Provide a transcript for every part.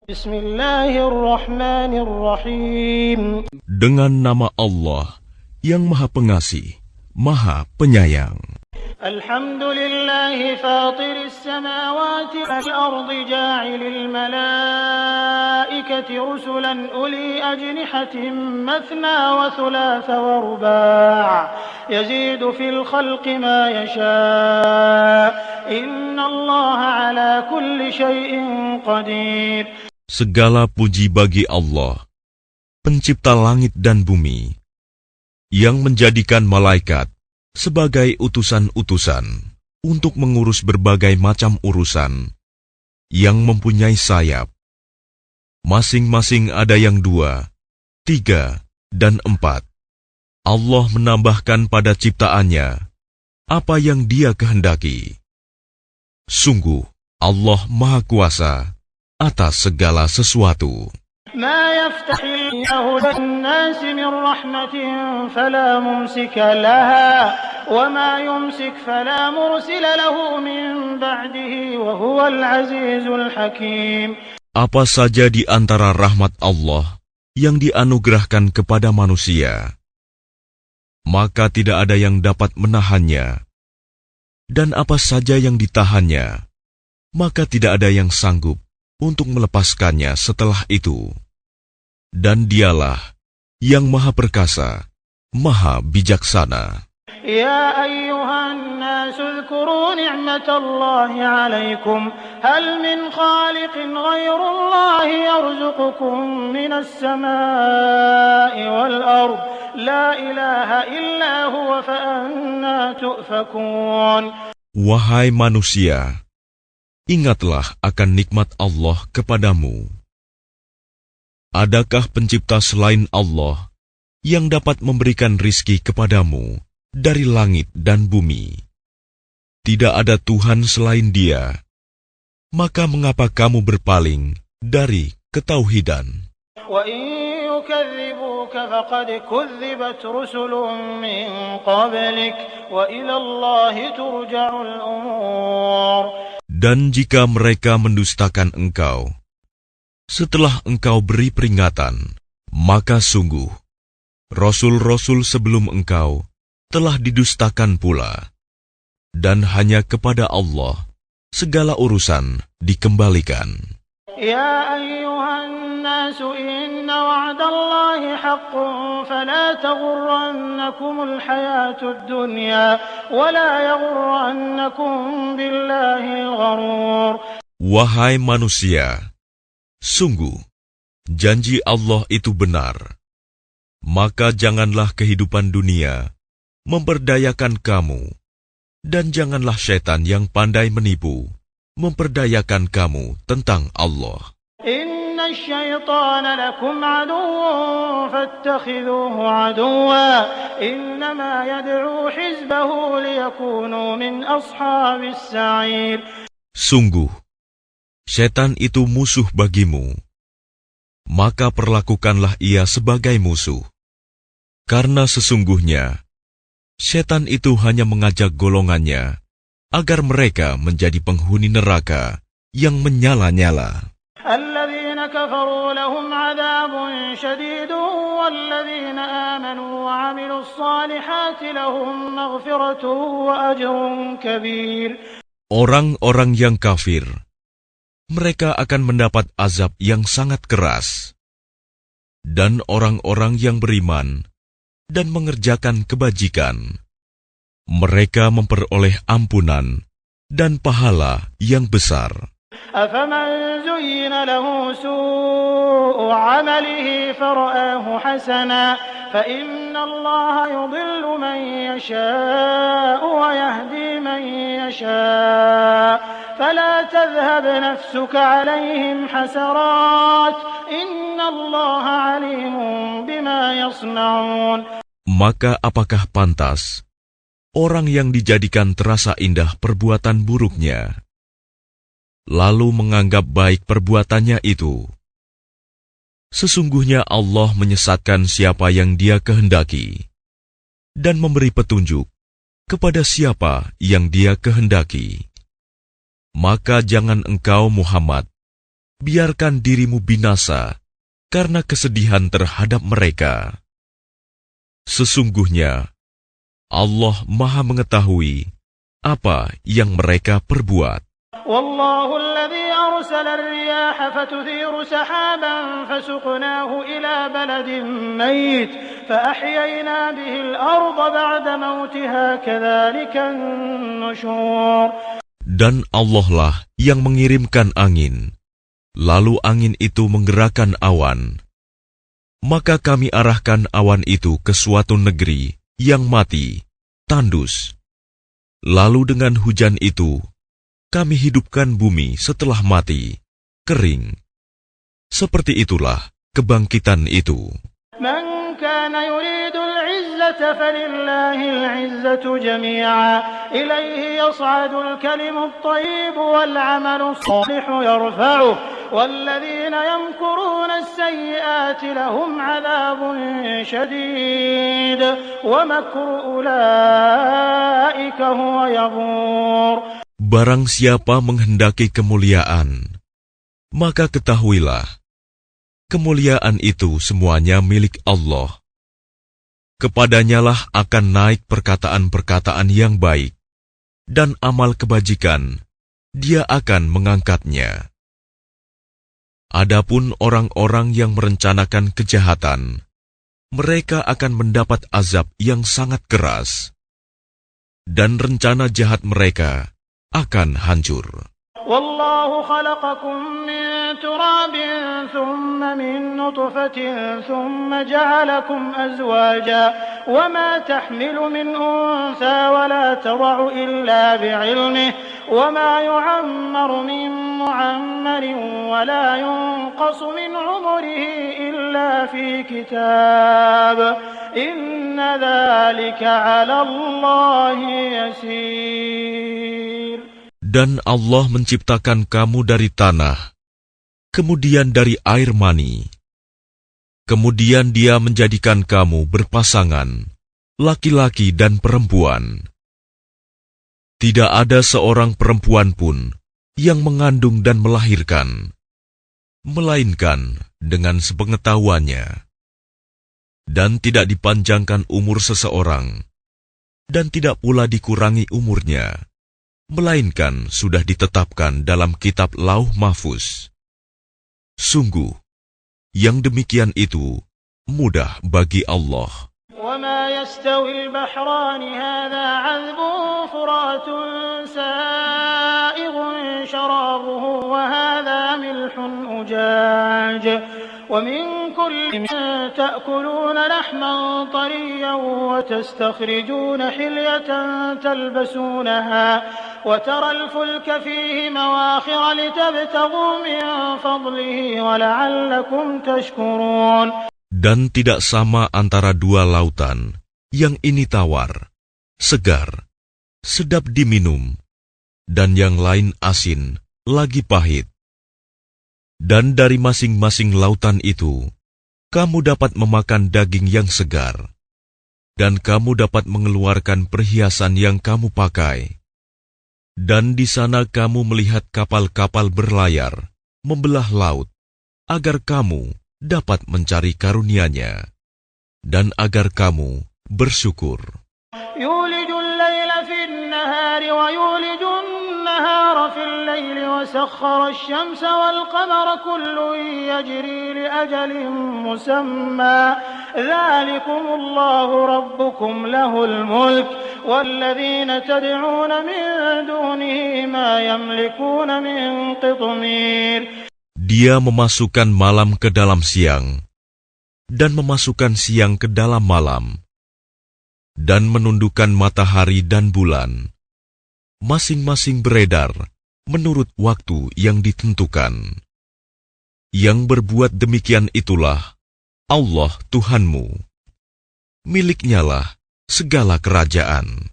Bismillahirrahmanirrahim. Dengan nama Allah yang Maha Pengasih, Maha Penyayang. Alhamdulillahi fatiris samawati wal ardi ja'ilil malaikati rusulan uli ajnihatin mathna wa thulatha wa ruba' yazidu fil khalqi ma yasha' inna Allaha ala kulli syai'in qadir. Segala puji bagi Allah, pencipta langit dan bumi, yang menjadikan malaikat sebagai utusan-utusan untuk mengurus berbagai macam urusan, yang mempunyai sayap. Masing-masing ada yang 2, 3, dan 4. Allah menambahkan pada ciptaannya apa yang Dia kehendaki. Sungguh, Allah Maha Kuasa atas segala sesuatu. ما يفتح الله للناس من رحمة فلا ممسك لها وما يمسك فلا مرسل له من بعده وهو العزيز الحكيم. Apa saja di antara rahmat Allah yang dianugerahkan kepada manusia, maka tidak ada yang dapat menahannya. Dan apa saja yang ditahannya, maka tidak ada yang sanggup untuk melepaskannya setelah itu. Dan Dialah yang Maha Perkasa, Maha Bijaksana. Ya ayyuhan nas uzkuru ni'matallahi 'alaikum hal min khaliqin ghayrullahi yarzuqukum minas samaa'i wal ard la ilaha illa huwa fa anna tu'fakun. Wahai manusia, ingatlah akan nikmat Allah kepadamu. Adakah pencipta selain Allah yang dapat memberikan rizki kepadamu dari langit dan bumi? Tidak ada Tuhan selain Dia. Maka mengapa kamu berpaling dari ketauhidan? Dan jika mereka mendustakan engkau, setelah engkau beri peringatan, maka sungguh, Rasul-Rasul sebelum engkau telah didustakan pula. Dan hanya kepada Allah segala urusan dikembalikan. Ya ayyuhan nasu inna wa'dallahi haqqun fala taghurrannakumul hayatud dunya wa la yaghurrannakum billahil gharur. Wahai manusia, sungguh, janji Allah itu benar. Maka janganlah kehidupan dunia memperdayakan kamu, dan janganlah syaitan yang pandai menipu memperdayakan kamu tentang Allah. Inna syaitana lakum aduwwun fattakhidhuhu aduwwa innama yad'u hizbahu liyakunu min ashabis sa'ir. Sungguh, syaitan itu musuh bagimu, maka perlakukanlah ia sebagai musuh. Karena sesungguhnya, syaitan itu hanya mengajak golongannya agar mereka menjadi penghuni neraka yang menyala-nyala. Alladzina kafaru lahum 'adzabun syadidun walladzina amanu wa 'amilus salihati lahum maghfiratun wa ajrun kabir. Orang-orang yang kafir, mereka akan mendapat azab yang sangat keras. Dan orang-orang yang beriman dan mengerjakan kebajikan, mereka memperoleh ampunan dan pahala yang besar. أفمن زين له سوء عمله فرآه حسنا فإن الله يضل من يشاء ويهدي من يشاء فلا تذهب نفسك عليهم حسرات إن الله عليم بما يصنعون. Maka apakah pantas orang yang dijadikan terasa indah perbuatan buruknya, lalu menganggap baik perbuatannya itu? Sesungguhnya Allah menyesatkan siapa yang Dia kehendaki dan memberi petunjuk kepada siapa yang Dia kehendaki. Maka jangan engkau Muhammad biarkan dirimu binasa karena kesedihan terhadap mereka. Sesungguhnya Allah Maha mengetahui apa yang mereka perbuat. والله الذي أرسل الرياح فتثير سحابا فسقناه إلى بلد ميت فأحيينا به الأرض بعد موتها كذلك النشور. Dan Allah lah yang mengirimkan angin, lalu angin itu menggerakkan awan. Maka kami arahkan awan itu ke suatu negeri yang mati, tandus. Lalu dengan hujan itu, kami hidupkan bumi setelah mati, kering. Seperti itulah kebangkitan itu. من كان يريد العزة فلله العزة جميعا إليه يصعد الكلم الطيب والعمل الصالح يرفعه والذين يمكرون السيئات لهم عذاب شديد ومكر أولئك هو يبور. Barang siapa menghendaki kemuliaan, maka ketahuilah, kemuliaan itu semuanya milik Allah. Kepadanyalah akan naik perkataan-perkataan yang baik, dan amal kebajikan, Dia akan mengangkatnya. Adapun orang-orang yang merencanakan kejahatan, mereka akan mendapat azab yang sangat keras, dan rencana jahat mereka akan hancur. والله خلقكم من تراب ثم من نطفة ثم جعلكم أزواجا وما تحمل من أنثى ولا تضع إلا بعلمه وما يعمر من معمر ولا ينقص من عمره إلا في كتاب إن ذلك على الله يسير. Dan Allah menciptakan kamu dari tanah, kemudian dari air mani. Kemudian Dia menjadikan kamu berpasangan, laki-laki dan perempuan. Tidak ada seorang perempuan pun yang mengandung dan melahirkan, melainkan dengan sepengetahuannya. Dan tidak dipanjangkan umur seseorang, dan tidak pula dikurangi umurnya, melainkan sudah ditetapkan dalam kitab Lauh Mahfuz. Sungguh, yang demikian itu mudah bagi Allah. وما يستوي البحران هذا عذب فرات سائغ شرابه وهذا ملح أجاج ومن كل تأكلون لحما طريا وتستخرجون حلية تلبسونها وترى الفلك فيه مواخر لتبتغوا من فضله ولعلكم تشكرون. Dan tidak sama antara dua lautan, yang ini tawar, segar, sedap diminum, dan yang lain asin, lagi pahit. Dan dari masing-masing lautan itu, kamu dapat memakan daging yang segar, dan kamu dapat mengeluarkan perhiasan yang kamu pakai. Dan di sana kamu melihat kapal-kapal berlayar, membelah laut, agar kamu dapat mencari karunia-Nya, dan agar kamu bersyukur. يولج الليل في النهار ويولج النهار في الليل وسخر الشمس والقمر كل يجري لأجل مسمى ذلكم الله ربكم له الملك والذين تدعون من دونه ما يملكون من قطمير. Dia memasukkan malam ke dalam siang, dan memasukkan siang ke dalam malam, dan menundukkan matahari dan bulan, masing-masing beredar menurut waktu yang ditentukan. Yang berbuat demikian itulah Allah Tuhanmu. Miliknyalah segala kerajaan.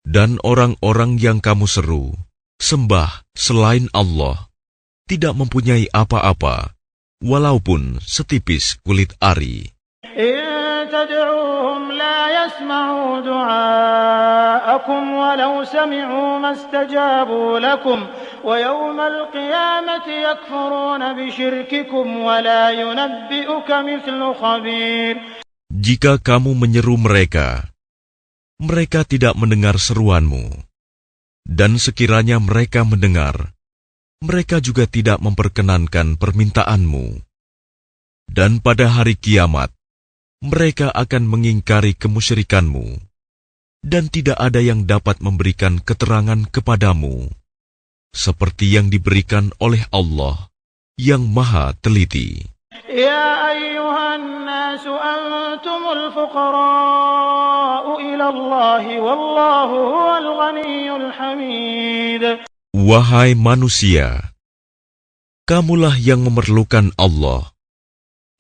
Dan orang-orang yang kamu seru, sembah selain Allah, tidak mempunyai apa-apa, walaupun setipis kulit ari. تدعوهم لا يسمعوا دعاءكم ولو سمعوا ما استجابوا لكم ويوم القيامة يكفرون بشرككم ولا ينبئك مثل خبير. Jika kamu menyeru mereka, mereka tidak mendengar seruanmu. Dan sekiranya mereka mendengar, mereka juga tidak memperkenankan permintaanmu. Dan pada hari kiamat, mereka akan mengingkari kemusyrikanmu, dan tidak ada yang dapat memberikan keterangan kepadamu, seperti yang diberikan oleh Allah yang Maha Teliti. Ya ayyuhan nasu antumul fuqara'u ila Allah wallahu huwal ghaniyyul hamid. Wahai manusia, kamulah yang memerlukan Allah,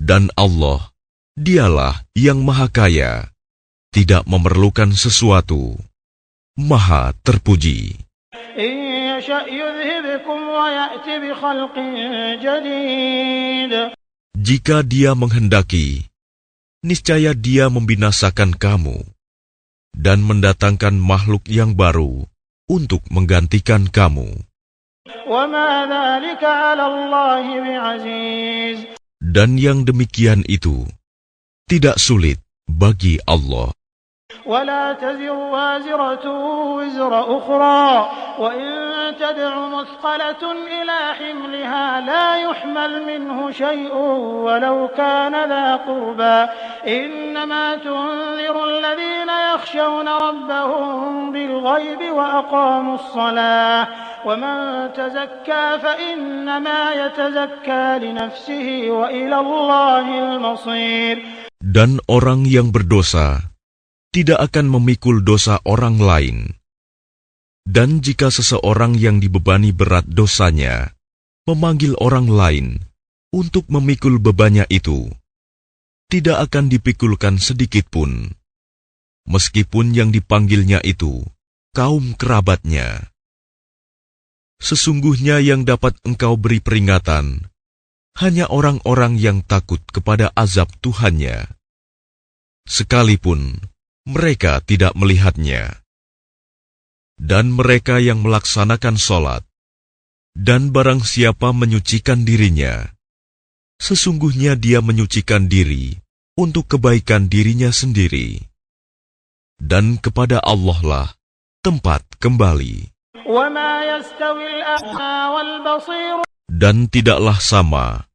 dan Allah, dialah yang Maha Kaya, tidak memerlukan sesuatu, Maha Terpuji. In yasha' yudhibkum wa ya'ti bi khalqin jadid. Jika Dia menghendaki, niscaya Dia membinasakan kamu dan mendatangkan makhluk yang baru untuk menggantikan kamu. Wa ma dzalika 'ala Allah bi'aziz. Dan yang demikian itu tidak sulit bagi Allah. ولا تزر وازرة وزر أخرى وإن تدع مثقلة إلى حملها لا يحمل منه شيء ولو كان ذا قربى إنما تنذر الذين يخشون ربهم بالغيب وأقاموا الصلاة ومن تزكى فإنما يتزكى لنفسه وإلى الله المصير. Dan orang yang berdosa tidak akan memikul dosa orang lain. Dan jika seseorang yang dibebani berat dosanya memanggil orang lain untuk memikul bebannya itu, tidak akan dipikulkan sedikit pun, meskipun yang dipanggilnya itu kaum kerabatnya. Sesungguhnya yang dapat engkau beri peringatan hanya orang-orang yang takut kepada azab Tuhannya, sekalipun mereka tidak melihatnya. Dan mereka yang melaksanakan sholat, dan barang siapa menyucikan dirinya, sesungguhnya dia menyucikan diri untuk kebaikan dirinya sendiri. Dan kepada Allah lah tempat kembali. Dan tidaklah sama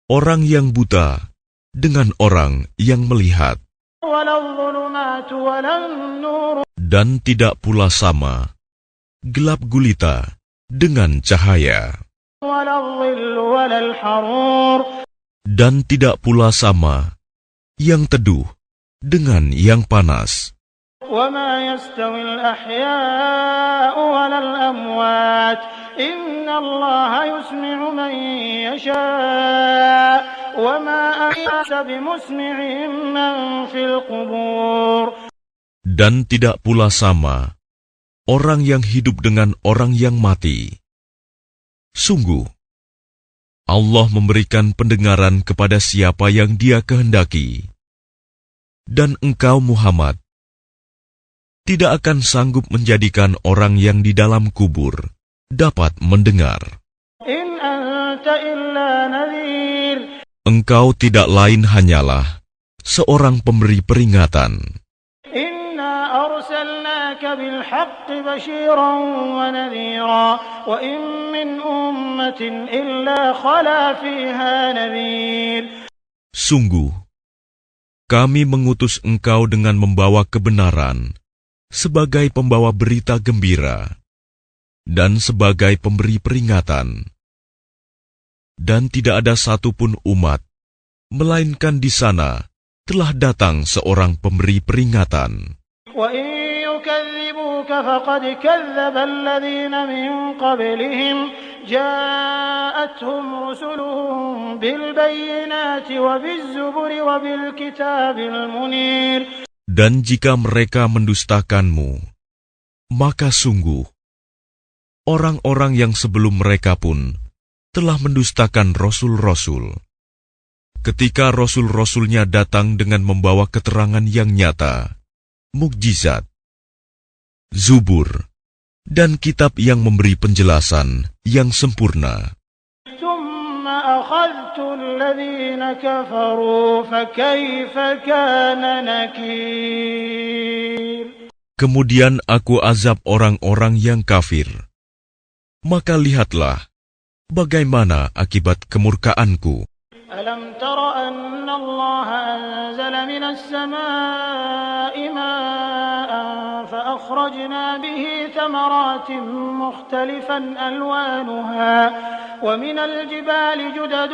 orang yang buta dengan orang yang melihat. Dan tidak pula sama gelap gulita dengan cahaya. Dan tidak pula sama yang teduh dengan yang panas. Dan tidak pula sama orang yang hidup dengan orang yang mati. Sungguh, Allah memberikan pendengaran kepada siapa yang Dia kehendaki. Dan engkau Muhammad tidak akan sanggup menjadikan orang yang di dalam kubur dapat mendengar. Engkau tidak lain hanyalah seorang pemberi peringatan. Sungguh, kami mengutus engkau dengan membawa kebenaran sebagai pembawa berita gembira dan sebagai pemberi peringatan. Dan tidak ada satupun umat, melainkan di sana telah datang seorang pemberi peringatan. Dan jika mereka mendustakanmu, maka sungguh orang-orang yang sebelum mereka pun telah mendustakan rasul-rasul ketika rasul-rasulnya datang dengan membawa keterangan yang nyata, mukjizat, Zubur, dan kitab yang memberi penjelasan yang sempurna. ثم أخذت الذين كفروا فكيف كان نكير. Kemudian aku azab orang-orang yang kafir. Maka lihatlah bagaimana akibat kemurkaanku. ألم تر أن الله أنزل من السماء ماء فأخرجنا به ثمرات مختلفا ألوانها ومن الجبال جدد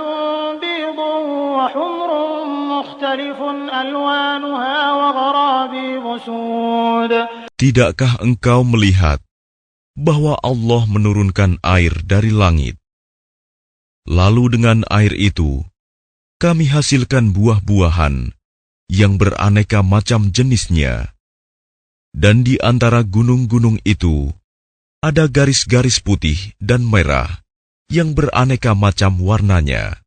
بيض وحمر مختلف ألوانها وغرابيب سود. Tidakkah engkau melihat bahwa Allah menurunkan air dari langit? Lalu dengan air itu, kami hasilkan buah-buahan yang beraneka macam jenisnya. Dan di antara gunung-gunung itu, ada garis-garis putih dan merah yang beraneka macam warnanya.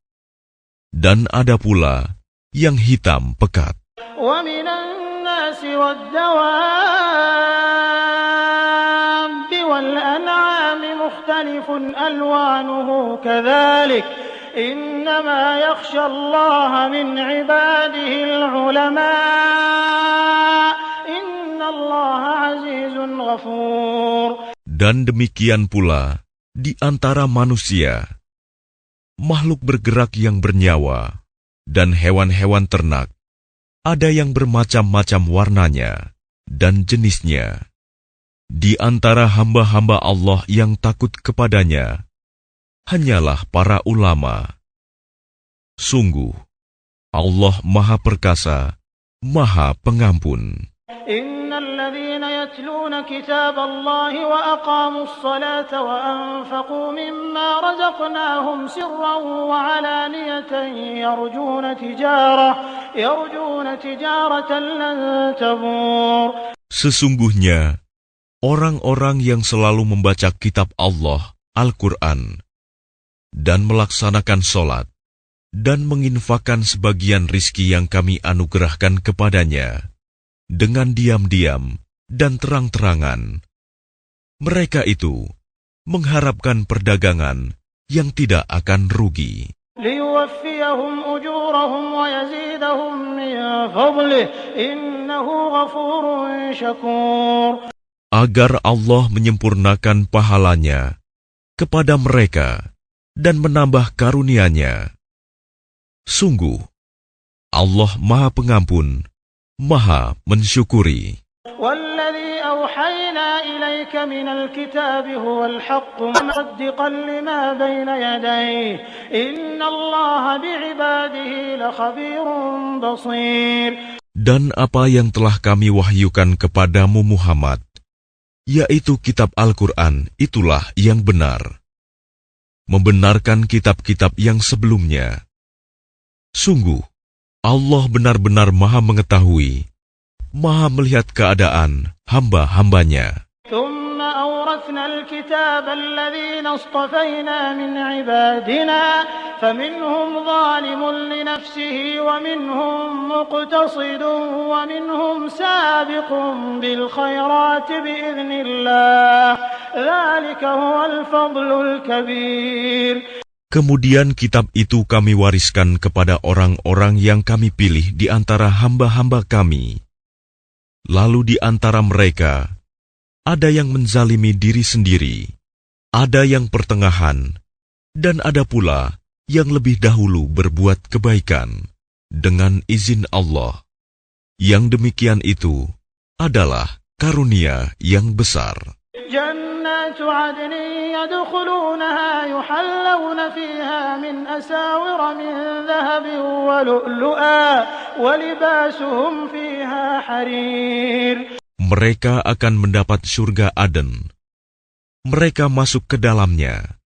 Dan ada pula yang hitam pekat. ومن الناس والدواب والأنعام مختلف ألوانه كذلك إنما يخشى الله من عباده العلماء إن الله عزيز غفور. Dan demikian pula di antara manusia, makhluk bergerak yang bernyawa, dan hewan-hewan ternak, ada yang bermacam-macam warnanya dan jenisnya. Di antara hamba-hamba Allah yang takut kepadanya, hanyalah para ulama. Sungguh, Allah Maha Perkasa, Maha Pengampun. إن الذين يتلون كتاب الله وأقاموا الصلاة وأنفقوا مما رزقناهم سرا وعلانية يرجون تجارة لن تبور. Sesungguhnya, orang-orang yang selalu membaca kitab Allah, Al-Quran, dan melaksanakan sholat, dan menginfakkan sebagian rizki yang kami anugerahkan kepadanya, dengan diam-diam dan terang-terangan. Mereka itu mengharapkan perdagangan yang tidak akan rugi. ليوفيهم أجورهم ويزيدهم من فضله إنه غفور شكور. Agar Allah menyempurnakan pahalanya kepada mereka dan menambah karunia-Nya. Sungguh, Allah Maha Pengampun, Maha mensyukuri. والذي أوحينا إليك من الكتاب هو الحق مصدقا لما بين يديه إن الله بعباده لخبير بصير. Dan apa yang telah kami wahyukan kepadamu Muhammad, yaitu kitab Al-Quran, itulah yang benar, membenarkan kitab-kitab yang sebelumnya. Sungguh, Allah benar-benar Maha mengetahui, Maha melihat keadaan hamba-hambanya. ثم أورثنا الكتاب الذين اصطفينا من عبادنا فمنهم ظالم لنفسه ومنهم مقتصد ومنهم سابق بالخيرات بإذن الله ذلك هو الفضل الكبير. Kemudian kitab itu kami wariskan kepada orang-orang yang kami pilih di antara hamba-hamba kami. Lalu di antara mereka, ada yang menzalimi diri sendiri, ada yang pertengahan, dan ada pula yang lebih dahulu berbuat kebaikan dengan izin Allah. Yang demikian itu adalah karunia yang besar. جنات عدن يدخلونها يحلون فيها من أساور من ذهب ولؤلؤا ولباسهم فيها حرير. Mereka akan mendapat surga Aden. Mereka masuk ke dalamnya.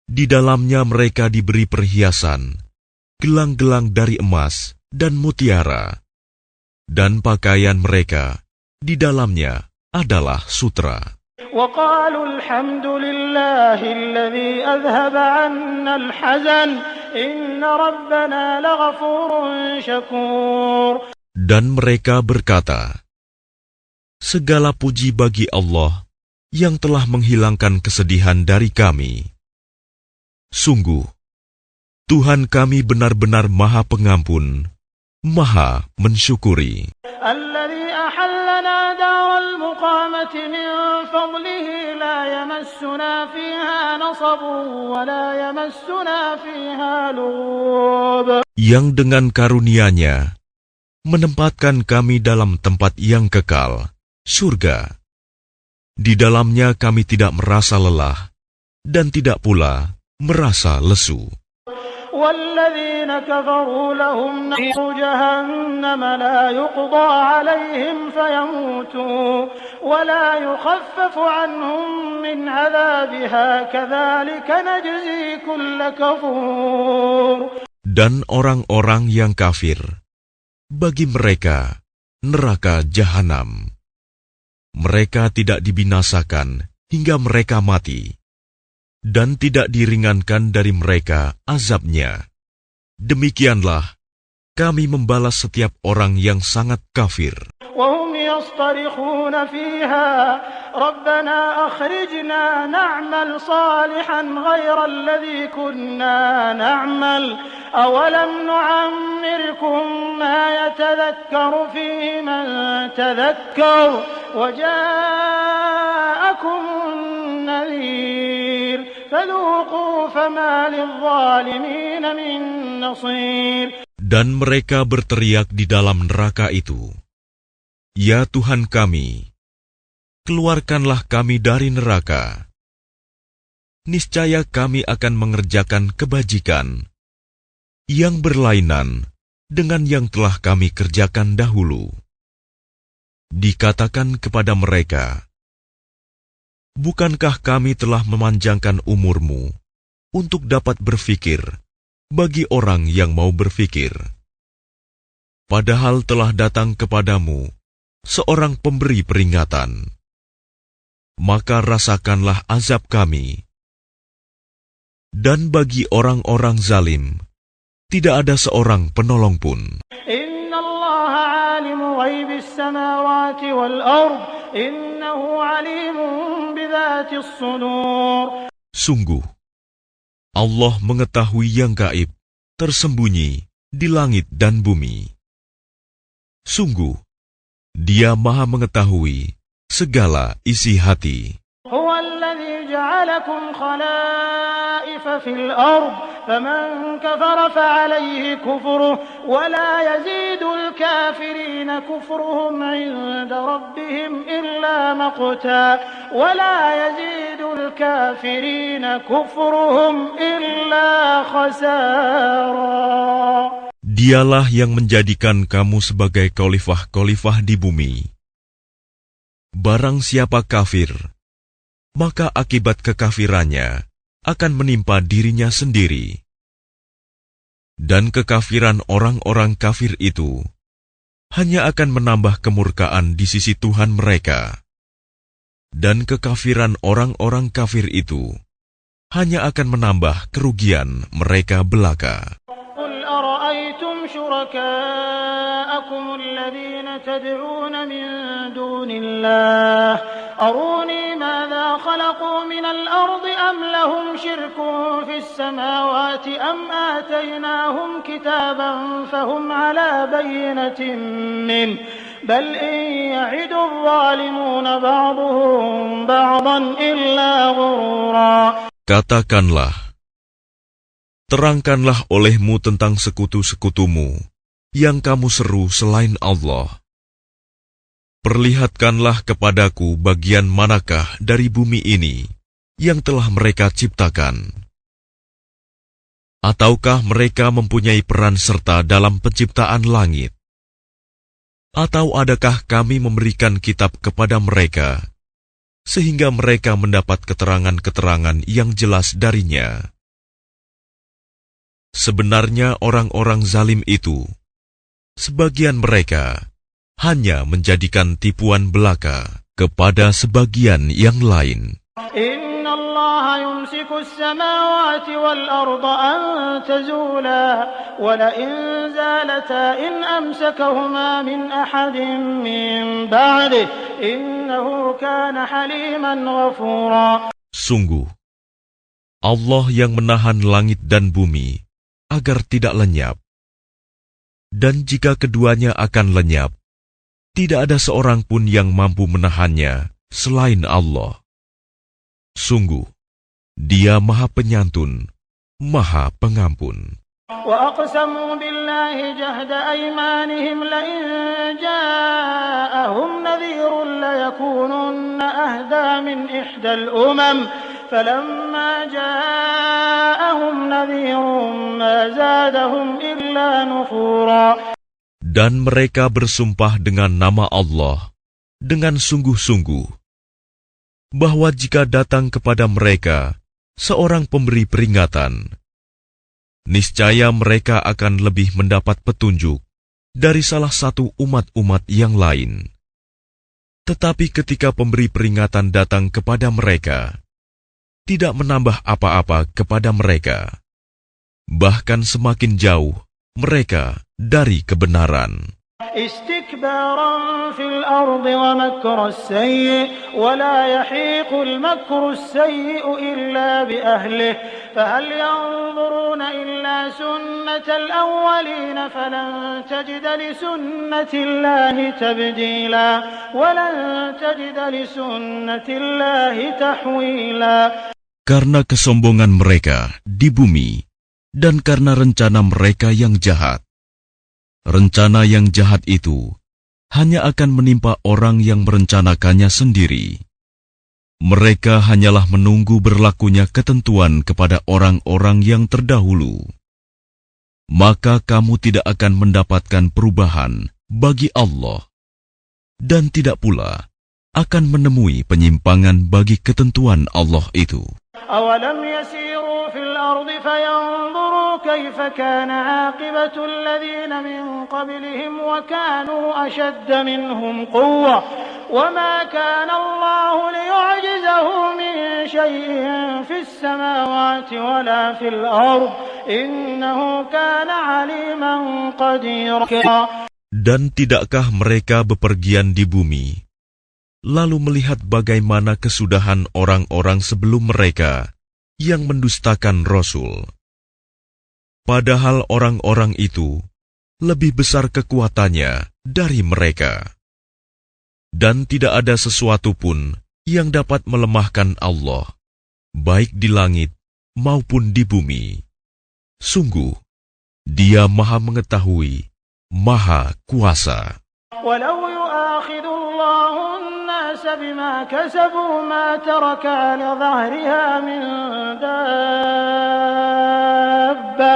Di dalamnya mereka diberi perhiasan, gelang-gelang dari emas dan mutiara. Dan pakaian mereka di dalamnya adalah sutra. وقالوا الحمد لله الذي أذهب عنا الحزن إن ربنا لغفور شكور. Dan mereka berkata, segala puji bagi Allah yang telah menghilangkan kesedihan dari kami. Sungguh, Tuhan kami benar-benar Maha Pengampun, Maha Mensyukuri. الذي أحلنا دار المقامة من فضله لا يمسنا فيها نصب ولا يمسنا فيها لغوب. Yang dengan karunia-Nya menempatkan kami dalam tempat yang kekal, surga. Di dalamnya kami tidak merasa lelah dan tidak pula merasa lesu. والذين كفروا لهم نار جهنم لا يقضى عليهم فيموتوا ولا يخفف عنهم من عذابها كذلك نجزي كل كفور. Dan orang-orang yang kafir, bagi mereka neraka jahanam. Mereka tidak dibinasakan hingga mereka mati, dan tidak diringankan dari mereka azabnya. Demikianlah kami membalas setiap orang yang sangat kafir. وهم يصطرخون فيها ربنا أخرجنا نعمل صالحا غير الذي كنا نعمل أولم نعمركم ما يتذكر فيه من تذكر وجاءكم النذير فذوقوا فما للظالمين من نصير. Dan mereka berteriak di dalam neraka itu, ya Tuhan kami, keluarkanlah kami dari neraka. Niscaya kami akan mengerjakan kebajikan yang berlainan dengan yang telah kami kerjakan dahulu. Dikatakan kepada mereka, bukankah kami telah memanjangkan umurmu untuk dapat berfikir bagi orang yang mau berfikir? Padahal telah datang kepadamu seorang pemberi peringatan, maka rasakanlah azab kami. Dan bagi orang-orang zalim, tidak ada seorang penolong pun. Inna Allah alimu ghaibis samawati wal ard, innahu alimun bidzatis sudur. Sungguh, Allah mengetahui yang gaib, tersembunyi di langit dan bumi. Sungguh, Dia Maha mengetahui segala isi hati. Huwa alladhi ja'alakum khalaifa fil ard, faman kafara fa'alayhi kufruh, wa la yazidul kafirina kufruhum 'inda rabbihim illa maqta, wa la yazidul kafirina kufruhum illa khasara. Dialah yang menjadikan kamu sebagai khalifah-khalifah di bumi. Barang siapa kafir, maka akibat kekafirannya akan menimpa dirinya sendiri. Dan kekafiran orang-orang kafir itu hanya akan menambah kemurkaan di sisi Tuhan mereka. Dan kekafiran orang-orang kafir itu hanya akan menambah kerugian mereka belaka. أرأيتم شركاءكم الذين تدعون من دون الله أروني ماذا خلقوا من الأرض أم لهم شرك في السماوات أم آتيناهم كتابا فهم على بينة منه بل إن يعد الظالمون بعضهم بعضا إلا غرورا. Katakanlah, terangkanlah olehmu tentang sekutu-sekutumu yang kamu seru selain Allah. Perlihatkanlah kepadaku bagian manakah dari bumi ini yang telah mereka ciptakan. Ataukah mereka mempunyai peran serta dalam penciptaan langit? Atau adakah kami memberikan kitab kepada mereka, sehingga mereka mendapat keterangan-keterangan yang jelas darinya? Sebenarnya orang-orang zalim itu, sebagian mereka hanya menjadikan tipuan belaka. kepada sebagian yang lain. إن الله يمسك السماوات والأرض أن تزولا ولئن زالتا إن أمسكهما من أحد من بعده إنه كان حليما غفورا. Sungguh, Allah yang menahan langit dan bumi agar tidak lenyap. Dan jika keduanya akan lenyap, tidak ada seorang pun yang mampu menahannya selain Allah. Sungguh, Dia Maha Penyantun, Maha Pengampun. وأقسموا بالله جهد أيمانهم لئن جاءهم نذير ليكونن أهدى من إحدى الأمم فلما جاءهم نذير ما زادهم إلا نفورا. Dan mereka bersumpah dengan nama Allah dengan sungguh-sungguh bahwa jika datang kepada mereka seorang pemberi peringatan, niscaya mereka akan lebih mendapat petunjuk dari salah satu umat-umat yang lain. Tetapi ketika pemberi peringatan datang kepada mereka, tidak menambah apa-apa kepada mereka, bahkan semakin jauh mereka dari kebenaran. استكبارا في الأرض ومكر السيء ولا يحيق المكر السيء إلا بأهله فهل ينظرون إلا سنة الأولين فلن تجد لسنة الله تبديلا ولن تجد لسنة الله تحويلا. Karena kesombongan mereka di bumi dan karena rencana mereka yang jahat. Rencana yang jahat itu hanya akan menimpa orang yang merencanakannya sendiri. Mereka hanyalah menunggu berlakunya ketentuan kepada orang-orang yang terdahulu. Maka kamu tidak akan mendapatkan perubahan bagi Allah, dan tidak pula akan menemui penyimpangan bagi ketentuan Allah itu. أولم يسيروا في الأرض فينظروا كيف كان عاقبة الذين من قبلهم وكانوا أشد منهم قوة وما كان الله ليعجزه من شيء في السماوات ولا في الأرض إنه كان عليما قديرا. Dan tidakkah mereka bepergian di bumi, lalu melihat bagaimana kesudahan orang-orang sebelum mereka yang mendustakan Rasul. Padahal orang-orang itu lebih besar kekuatannya dari mereka. Dan tidak ada sesuatu pun yang dapat melemahkan Allah, baik di langit maupun di bumi. Sungguh, Dia Maha Mengetahui, Maha Kuasa. ولو يؤاخذ الله الناس بما كسبوا ما ترك على ظهرها من دابة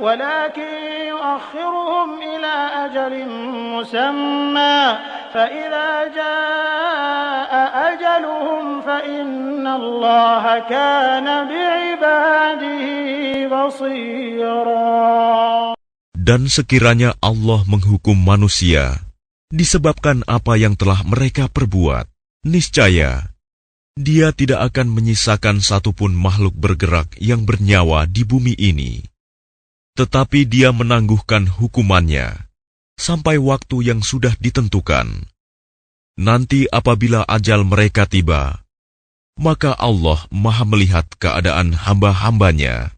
ولكن يؤخرهم إلى أجل مسمى فإذا جاء أجلهم فإن الله كان بعباده بصيرا. Dan sekiranya Allah menghukum manusia disebabkan apa yang telah mereka perbuat, niscaya Dia tidak akan menyisakan satupun makhluk bergerak yang bernyawa di bumi ini. Tetapi Dia menangguhkan hukumannya sampai waktu yang sudah ditentukan. Nanti apabila ajal mereka tiba, maka Allah Maha melihat keadaan hamba-hambanya.